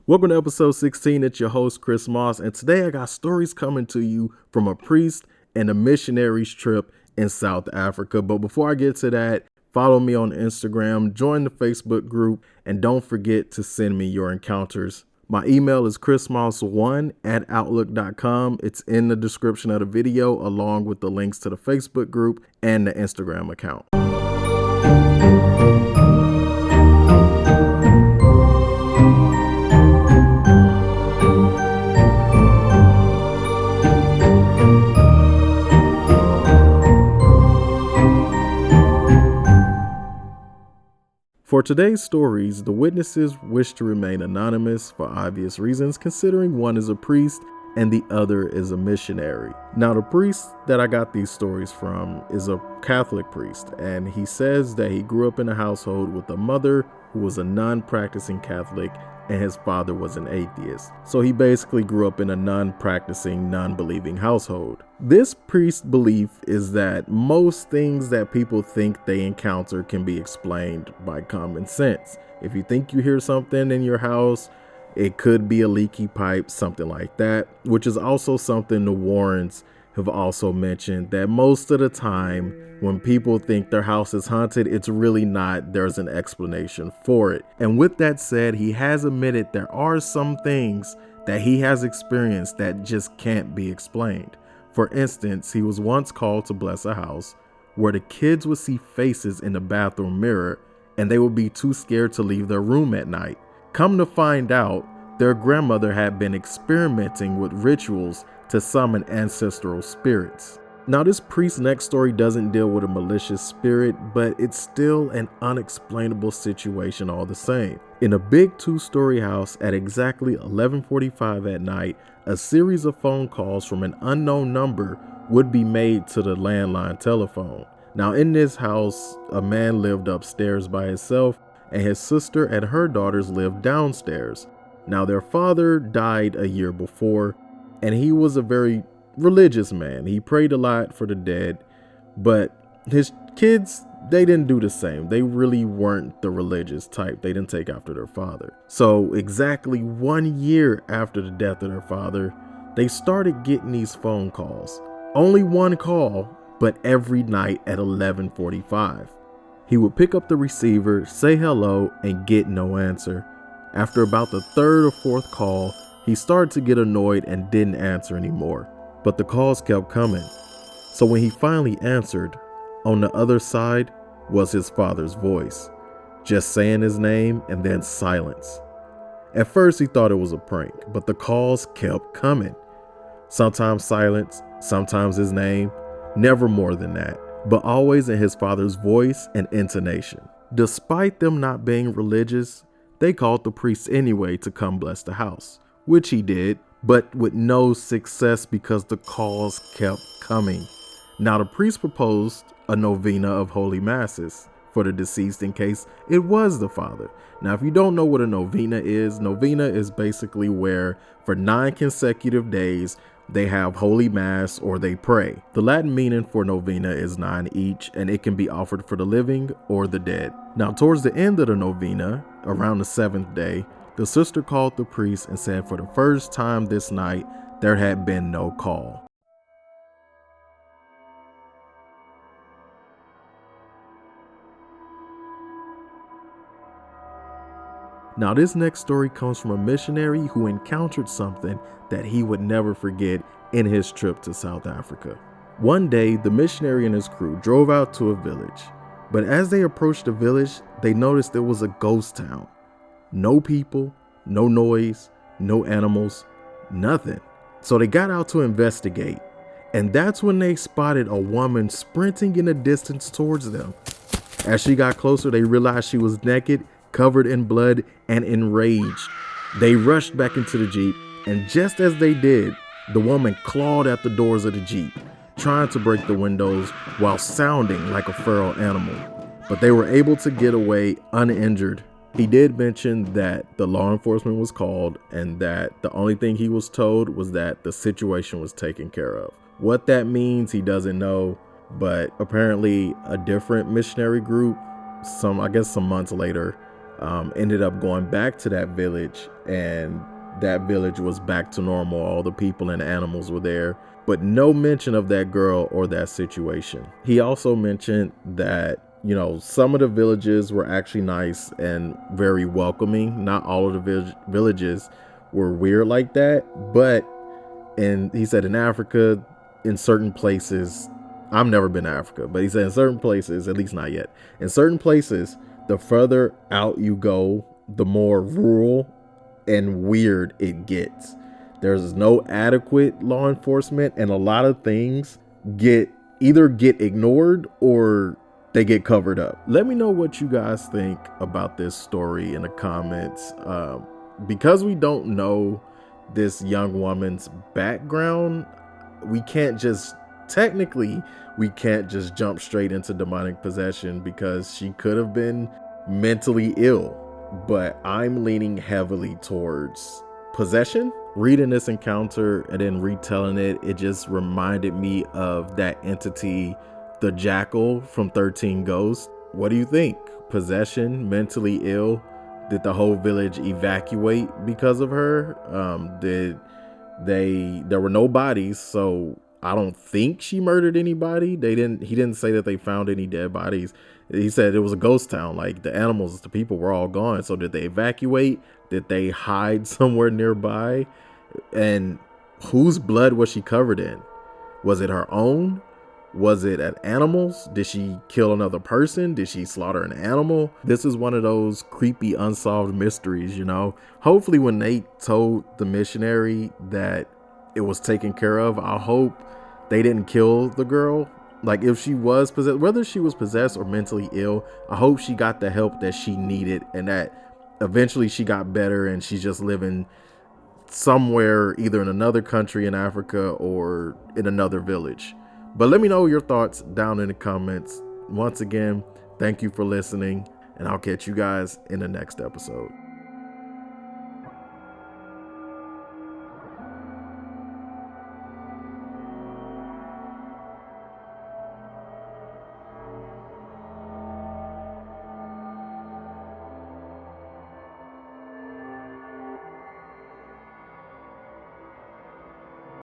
Welcome to episode 16. It's your host, Chris Moss, and today I got stories coming to you from a priest and a missionary's trip in South Africa. But before I get to that, follow me on Instagram, join the Facebook group, and don't forget to send me your encounters. My email is chrismoss1@outlook.com. It's in the description of the video, along with the links to the Facebook group and the Instagram account. For today's stories, the witnesses wish to remain anonymous for obvious reasons, considering one is a priest and the other is a missionary. Now, the priest that I got these stories from is a Catholic priest, and he says that he grew up in a household with a mother who was a non-practicing Catholic and his father was an atheist. So he basically grew up in a non-practicing, non-believing household. This priest's belief is that most things that people think they encounter can be explained by common sense. If you think you hear something in your house, it could be a leaky pipe, something like that, which is also something the Warrens have also mentioned, that most of the time when people think their house is haunted, it's really not. There's an explanation for it. And with that said, he has admitted there are some things that he has experienced that just can't be explained. For instance, he was once called to bless a house where the kids would see faces in the bathroom mirror and they would be too scared to leave their room at night. Come to find out, their grandmother had been experimenting with rituals to summon ancestral spirits. Now, this priest's next story doesn't deal with a malicious spirit, but it's still an unexplainable situation all the same. In a big two-story house at exactly 11:45 at night, a series of phone calls from an unknown number would be made to the landline telephone. Now, in this house, a man lived upstairs by himself, and his sister and her daughters lived downstairs. Now, their father died a year before, and he was a very religious man. He prayed a lot for the dead, but his kids, they didn't do the same. They really weren't the religious type. They didn't take after their father. So exactly 1 year after the death of their father, they started getting these phone calls. Only one call, but every night at 11:45. He would pick up the receiver, say hello, and get no answer. After about the third or fourth call, he started to get annoyed and didn't answer anymore. But the calls kept coming. So when he finally answered, on the other side was his father's voice, just saying his name and then silence. At first he thought it was a prank, but the calls kept coming. Sometimes silence, sometimes his name, never more than that, but always in his father's voice and intonation. Despite them not being religious, they called the priest anyway to come bless the house, which he did, but with no success because the calls kept coming. Now, the priest proposed a novena of holy masses for the deceased in case it was the father. Now, if you don't know what a novena is basically where for 9 consecutive days they have holy mass or they pray. The Latin meaning for novena is 9 each, and it can be offered for the living or the dead. Now, towards the end of the novena, around the 7th day, the sister called the priest and said for the first time this night, there had been no call. Now, this next story comes from a missionary who encountered something that he would never forget in his trip to South Africa. One day, the missionary and his crew drove out to a village, but as they approached the village, they noticed it was a ghost town. No people, no noise, no animals, nothing. So they got out to investigate, and that's when they spotted a woman sprinting in the distance towards them. As she got closer, they realized she was naked, covered in blood, and enraged. They rushed back into the Jeep, and just as they did, the woman clawed at the doors of the Jeep, trying to break the windows while sounding like a feral animal. But they were able to get away uninjured. He did mention that the law enforcement was called and that the only thing he was told was that the situation was taken care of. What that means, he doesn't know, but apparently a different missionary group, some months later, ended up going back to that village, and that village was back to normal. All the people and animals were there, but no mention of that girl or that situation. He also mentioned that, you know, some of the villages were actually nice and very welcoming. Not all of the villages were weird like that, but, and he said in Africa, in certain places, I've never been to Africa, but he said in certain places, at least not yet, in certain places, the further out you go, the more rural and weird it gets. There's no adequate law enforcement, and a lot of things either get ignored or they get covered up. Let me know what you guys think about this story in the comments. Because we don't know this young woman's background, we can't just jump straight into demonic possession, because she could have been mentally ill. But I'm leaning heavily towards possession. Reading this encounter and then retelling it, it just reminded me of that entity, the jackal from 13 Ghosts. What do you think? Possession, mentally ill? Did the whole village evacuate because of her? There were no bodies, so I don't think she murdered anybody. He didn't say that they found any dead bodies. He said it was a ghost town. Like, the animals, the people were all gone. So did they evacuate? Did they hide somewhere nearby? And whose blood was she covered in? Was it her own? Was it at animals? Did she kill another person? Did she slaughter an animal? This is one of those creepy unsolved mysteries, you know? Hopefully when they told the missionary that it was taken care of, I hope they didn't kill the girl. Like, if she was possessed, whether she was possessed or mentally ill, I hope she got the help that she needed, and that eventually she got better and she's just living somewhere, either in another country in Africa or in another village. But let me know your thoughts down in the comments. Once again, thank you for listening, and I'll catch you guys in the next episode.